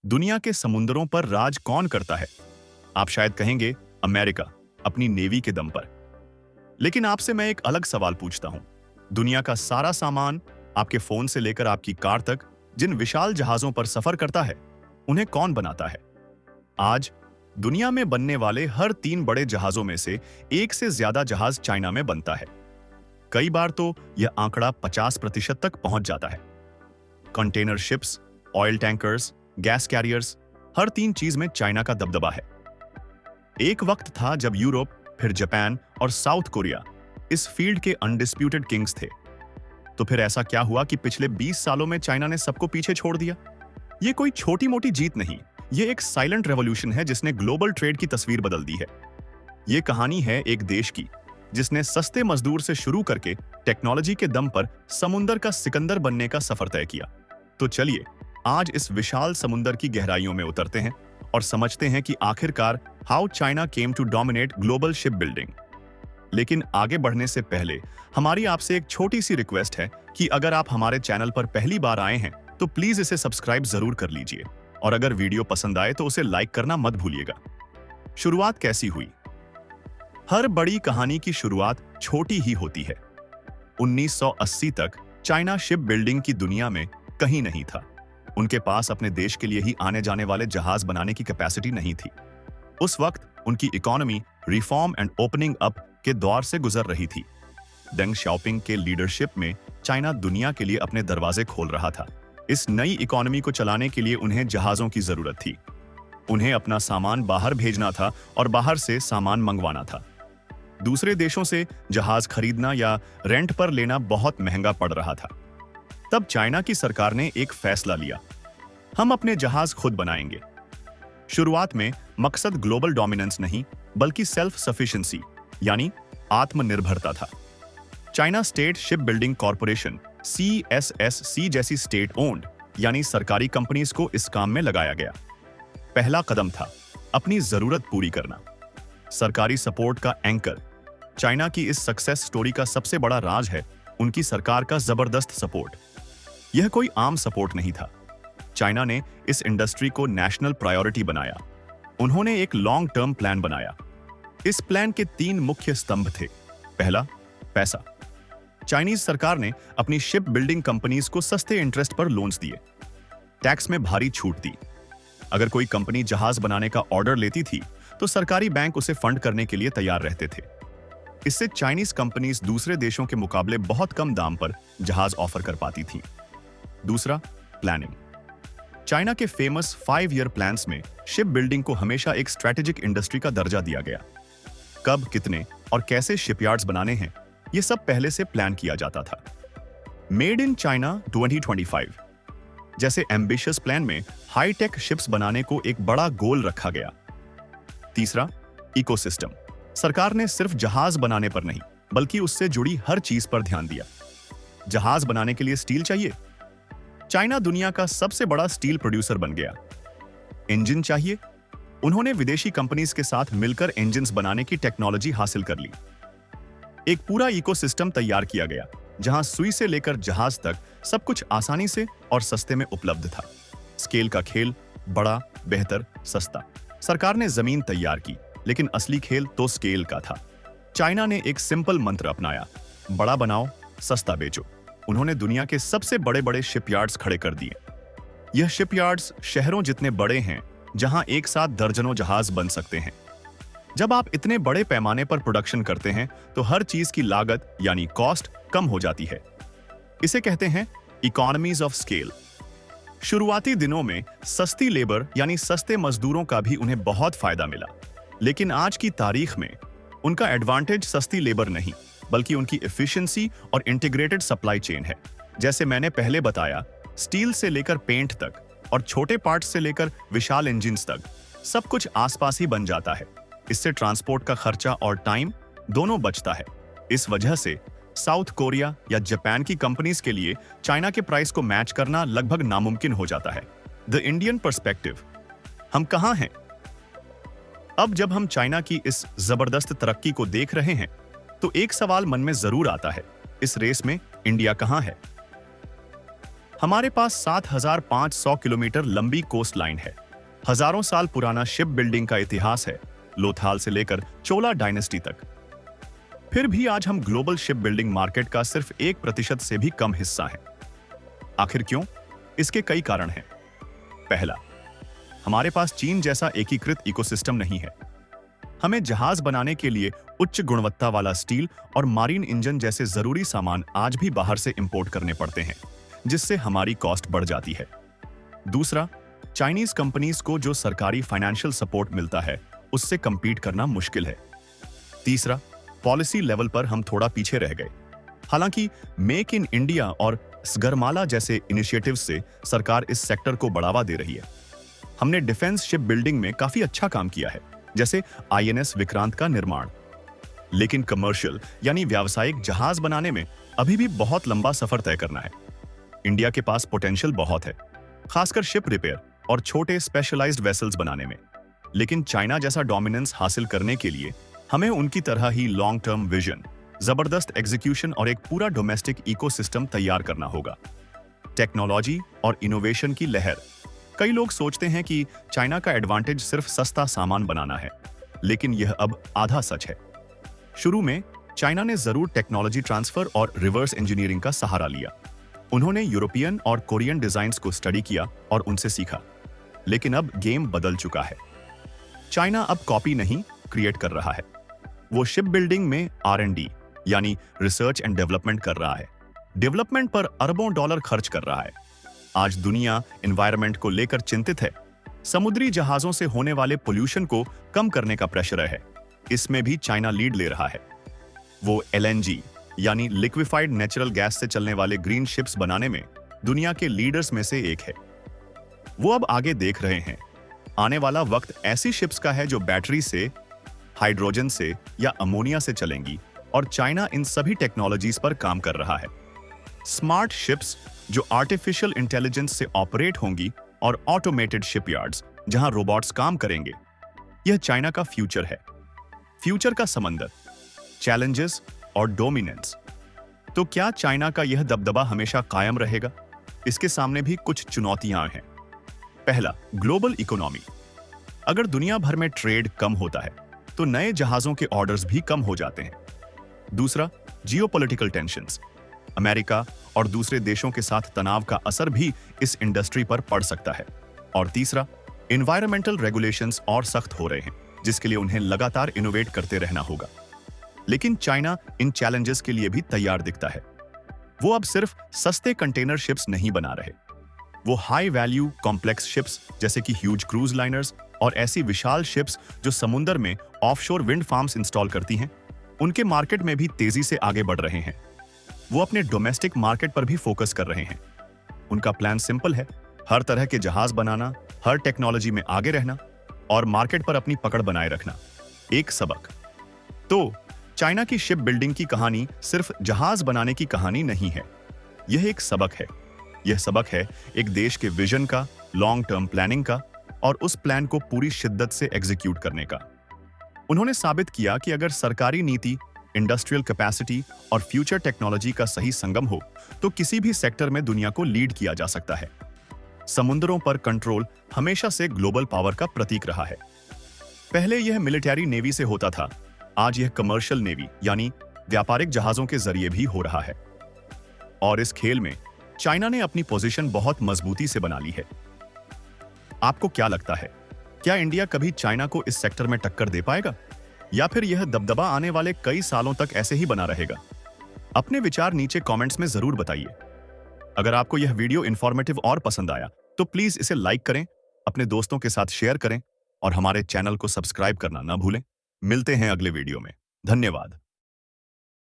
दुनिया के समुद्रों पर राज कौन करता है? आप शायद कहेंगे अमेरिका, अपनी नेवी के दम पर। लेकिन आपसे मैं एक अलग सवाल पूछता हूं। दुनिया का सारा सामान, आपके फोन से लेकर आपकी कार तक, जिन विशाल जहाजों पर सफर करता है, उन्हें कौन बनाता है? आज दुनिया में बनने वाले हर 3 बड़े जहाजों में से एक से ज्यादा जहाज चाइना में बनता है। कई बार तो यह आंकड़ा 50% तक पहुंच जाता है। Container ships, oil tankers, gas carriers, हर 3 चीज में चाइना का दबदबा है। एक वक्त था जब यूरोप, फिर जापान और साउथ कोरिया इस फील्ड के अनडिस्प्यूटेड किंग्स थे। तो फिर ऐसा क्या हुआ कि पिछले 20 सालों में चाइना ने सबको पीछे छोड़ दिया? ये कोई छोटी मोटी जीत नहीं, ये एक साइलेंट रेवोल्यूशन है जिसने ग्लोबल ट्रेड की तस्वीर बदल दी है। ये कहानी है एक देश की जिसने सस्ते मजदूर से शुरू करके टेक्नोलॉजी के दम पर समुंदर का सिकंदर बनने का सफर तय किया। तो चलिए आज इस विशाल समुंदर की गहराइयों में उतरते हैं और समझते हैं कि आखिरकार how China came to dominate global ship building. लेकिन आगे बढ़ने से पहले हमारी आपसे एक छोटी सी रिक्वेस्ट है कि अगर आप हमारे चैनल पर पहली बार आए हैं तो प्लीज इसे सब्सक्राइब जरूर कर लीजिए और अगर वीडियो पसंद आए तो उसे लाइक करना मत भूलिएगा। शुरुआत कैसी हुई? हर बड़ी कहानी की शुरुआत छोटी ही होती है। 1980 तक चाइना शिप बिल्डिंग की दुनिया में कहीं नहीं था। उनके पास अपने देश के लिए ही आने जाने वाले जहाज बनाने की कैपेसिटी नहीं थी। उस वक्त उनकी economy reform and opening up के दौर से गुजर रही थी। डेंग शाओपिंग के लीडरशिप में चाइना दुनिया के लिए अपने दरवाजे खोल रहा था। इस नई इकोनॉमी को चलाने के लिए उन्हें जहाजों की जरूरत थी। उन्हें अपना सामान बाहर भेजना था और बाहर से सामान मंगवाना था। दूसरे देशों से जहाज खरीदना या रेंट पर लेना बहुत महंगा पड़ रहा था। तब चाइना की सरकार ने एक फैसला लिया, हम अपने जहाज खुद बनाएंगे। शुरुआत में मकसद ग्लोबल डोमिनेंस नहीं बल्कि सेल्फ सफिशिएंसी यानी आत्मनिर्भरता था। China state ship building corporation CSSC जैसी स्टेट ओन्ड यानी सरकारी कंपनीज को इस काम में लगाया गया। पहला कदम था अपनी जरूरत पूरी करना। सरकारी सपोर्ट का एंकर। चाइना की इस सक्सेस स्टोरी का सबसे बड़ा राज है उनकी सरकार का जबरदस्त सपोर्ट। यह कोई आम सपोर्ट नहीं था। चाइना ने इस इंडस्ट्री को नेशनल प्रायोरिटी बनाया। उन्होंने एक लॉन्ग टर्म प्लान बनाया। इस प्लान के 3 मुख्य स्तंभ थे। पहला, पैसा। चाइनीज सरकार ने अपनी शिप बिल्डिंग कंपनीज को सस्ते इंटरेस्ट पर लोन्स दिए। टैक्स में भारी छूट दी। अगर कोई कंपनी जहाज बनाने का ऑर्डर लेती थी तो सरकारी बैंक उसे फंड करने के लिए तैयार रहते थे। इससे चाइनीज कंपनीज दूसरे देशों के मुकाबले बहुत कम दाम पर जहाज ऑफर कर पाती थीं। दूसरा, प्लानिंग। चाइना के फेमस 5 ईयर प्लान्स में शिप बिल्डिंग को हमेशा एक स्ट्रेटेजिक इंडस्ट्री का दर्जा दिया गया। कब, कितने और कैसे शिपयार्ड्स बनाने हैं, यह सब पहले से प्लान किया जाता था। मेड इन चाइना 2025 जैसे एम्बिशियस प्लान में हाईटेक शिप्स बनाने को एक बड़ा गोल रखा गया। तीसरा, इकोसिस्टम। सरकार ने सिर्फ जहाज बनाने पर नहीं बल्कि उससे जुड़ी हर चीज पर ध्यान दिया। जहाज बनाने के लिए स्टील चाहिए, चाइना दुनिया का सबसे बड़ा स्टील प्रोड्यूसर बन गया। इंजन चाहिए, उन्होंने विदेशी कंपनीज के साथ मिलकर इंजन्स बनाने की टेक्नोलॉजी हासिल कर ली। एक पूरा इकोसिस्टम तैयार किया गया जहां सुई से लेकर जहाज तक सब कुछ आसानी से और सस्ते में उपलब्ध था। स्केल का खेल, बड़ा, बेहतर, सस्ता। सरकार ने जमीन तैयार की लेकिन असली खेल तो स्केल का था। चाइना ने एक सिंपल मंत्र अपनाया, बड़ा बनाओ, सस्ता बेचो। उन्होंने दुनिया के सबसे बड़े बड़े शिपयार्ड्स खड़े कर दिए। यह शिपयार्ड्स शहरों जितने बड़े हैं जहां एक साथ दर्जनों जहाज बन सकते हैं। जब आप इतने बड़े पैमाने पर प्रोडक्शन करते हैं तो हर चीज की लागत यानी कॉस्ट कम हो जाती है। इसे कहते हैं इकोनॉमीज ऑफ स्केल। शुरुआती दिनों में सस्ती लेबर यानी सस्ते मजदूरों का भी उन्हें बहुत फायदा मिला। लेकिन आज की तारीख में उनका एडवांटेज सस्ती लेबर नहीं बल्कि उनकी एफिशिएंसी और इंटीग्रेटेड सप्लाई चेन है। जैसे मैंने पहले बताया, स्टील से लेकर पेंट तक और छोटे पार्ट्स से लेकर विशाल इंजन्स तक सब कुछ आसपास ही बन जाता है। इससे ट्रांसपोर्ट का खर्चा और टाइम दोनों बचता है। इस वजह से साउथ कोरिया या जापान की कंपनीज के लिए चाइना के प्राइस को मैच करना लगभग नामुमकिन हो जाता है। द इंडियन पर्सपेक्टिव, हम कहां हैं? अब जब हम चाइना की इस जबरदस्त तरक्की को देख रहे हैं तो एक सवाल मन में जरूर आता है, इस रेस में इंडिया कहां है? हमारे पास 7,500 किलोमीटर लंबी कोस्ट लाइन है। हजारों साल पुराना शिप बिल्डिंग का इतिहास है, लोथाल से लेकर चोला डायनेस्टी तक। फिर भी आज हम ग्लोबल शिप बिल्डिंग मार्केट का सिर्फ 1% से भी कम हिस्सा है। आखिर क्यों? इसके कई कारण हैं। पहला, हमारे पास चीन जैसा एकीकृत इकोसिस्टम नहीं है। हमें जहाज बनाने के लिए उच्च गुणवत्ता वाला स्टील और मारीन इंजन जैसे जरूरी सामान आज भी बाहर से इंपोर्ट करने पड़ते हैं, जिससे हमारी कॉस्ट बढ़ जाती है। दूसरा, चाइनीज कंपनीज को जो सरकारी फाइनेंशियल सपोर्ट मिलता है, उससे कंपीट करना मुश्किल है। तीसरा, पॉलिसी लेवल पर हम थोड़ा पीछे रह गए। हालांकि मेक इन इंडिया और सगरमाला जैसे इनिशिएटिव्स से सरकार इस सेक्टर को बढ़ावा दे रही है। हमने डिफेंस शिप बिल्डिंग में काफी अच्छा काम किया है, जैसे आईएनएस विक्रांत का निर्माण। लेकिन कमर्शियल यानी व्यावसायिक जहाज बनाने में अभी भी बहुत लंबा सफर तय करना है। इंडिया के पास पोटेंशियल बहुत है, खासकर शिप रिपेयर और छोटे स्पेशलाइज्ड वेसल्स बनाने में। लेकिन चाइना जैसा डोमिनेंस हासिल करने के लिए हमें उनकी तरह ही लॉन्ग टर्म विजन, जबरदस्त एग्जीक्यूशन और एक पूरा डोमेस्टिक इकोसिस्टम तैयार करना होगा। टेक्नोलॉजी और इनोवेशन की लहर। कई लोग सोचते हैं कि चाइना का एडवांटेज सिर्फ सस्ता सामान बनाना है, लेकिन यह अब आधा सच है। शुरू में चाइना ने जरूर टेक्नोलॉजी ट्रांसफर और रिवर्स इंजीनियरिंग का सहारा लिया। उन्होंने यूरोपियन और कोरियन डिजाइन्स को स्टडी किया और उनसे सीखा। लेकिन अब गेम बदल चुका है। चाइना अब कॉपी नहीं, क्रिएट कर रहा है। वो शिप बिल्डिंग में R&D यानी रिसर्च एंड डेवलपमेंट कर रहा है। डेवलपमेंट पर अरबों डॉलर खर्च कर रहा है। आज दुनिया एनवायरनमेंट को लेकर चिंतित है। समुद्री जहाजों से होने वाले पोल्यूशन को कम करने का प्रेशर है। इसमें भी चाइना लीड ले रहा है। वो LNG यानी लिक्विफाइड नेचुरल गैस से चलने वाले ग्रीन शिप्स बनाने में दुनिया के लीडर्स में से एक है। वो अब आगे देख रहे हैं। आने वाला वक्त ऐसी शिप्स का है जो बैटरी से, हाइड्रोजन से या अमोनिया से चलेंगी, और चाइना इन सभी टेक्नोलॉजीज पर काम कर रहा है। स्मार्ट शिप्स जो आर्टिफिशियल इंटेलिजेंस से ऑपरेट होंगी और ऑटोमेटेड शिपयार्ड्स जहां रोबोट्स काम करेंगे, यह चाइना का फ्यूचर है। फ्यूचर का समंदर, चैलेंजेस और डोमिनेंस। तो क्या चाइना का यह दबदबा हमेशा कायम रहेगा? इसके सामने भी कुछ चुनौतियां हैं। पहला, ग्लोबल इकोनॉमी। अगर दुनिया भर में ट्रेड कम होता है तो नए जहाजों के ऑर्डर्स भी कम हो जाते हैं। दूसरा, जियोपॉलिटिकल टेंशंस। अमेरिका और दूसरे देशों के साथ तनाव का असर भी इस इंडस्ट्री पर पड़ सकता है। और तीसरा, एनवायरमेंटल रेगुलेशंस और सख्त हो रहे हैं, जिसके लिए उन्हें लगातार इनोवेट करते रहना होगा। लेकिन चाइना इन चैलेंजेस के लिए भी तैयार दिखता है। वो अब सिर्फ सस्ते कंटेनर शिप्स नहीं बना रहे। वो हाई वैल्यू कॉम्प्लेक्स शिप्स जैसे कि ह्यूज क्रूज लाइनर्स और ऐसी विशाल शिप्स जो समुद्र में ऑफशोर विंड फार्म्स इंस्टॉल करती हैं, उनके मार्केट में भी तेजी से आगे बढ़ रहे हैं। वो अपने डोमेस्टिक मार्केट पर भी फोकस कर रहे हैं। उनका प्लान सिंपल है, हर तरह के जहाज बनाना, हर टेक्नोलॉजी में आगे रहना और मार्केट पर अपनी पकड़ बनाए रखना। एक सबक। तो चाइना की शिप बिल्डिंग की कहानी सिर्फ जहाज बनाने की कहानी नहीं है। यह एक सबक है। यह सबक है एक देश के विजन का, लॉन्ग टर्म प्लानिंग का और उस प्लान को पूरी शिद्दत से एग्जीक्यूट करने का। उन्होंने साबित किया कि अगर सरकारी नीति, इंडस्ट्रियल कैपेसिटी और फ्यूचर टेक्नोलॉजी का सही संगम हो तो किसी भी सेक्टर में दुनिया को लीड किया जा सकता है। समुद्रों पर कंट्रोल हमेशा से ग्लोबल पावर का प्रतीक रहा है। पहले यह मिलिट्री नेवी से होता था, आज यह कमर्शियल नेवी यानी व्यापारिक जहाजों के जरिए भी हो रहा है। और इस खेल में चाइना ने अपनी पोजीशन बहुत मजबूती से बना ली है। आपको क्या लगता है, क्या इंडिया कभी चाइना को इस सेक्टर में टक्कर दे पाएगा, या फिर यह दबदबा आने वाले कई सालों तक ऐसे ही बना रहेगा? अपने विचार नीचे कमेंट्स में जरूर बताइए। अगर आपको यह वीडियो इंफॉर्मेटिव और पसंद आया तो प्लीज इसे लाइक करें, अपने दोस्तों के साथ शेयर करें और हमारे चैनल को सब्सक्राइब करना ना भूलें। मिलते हैं अगले वीडियो में। धन्यवाद।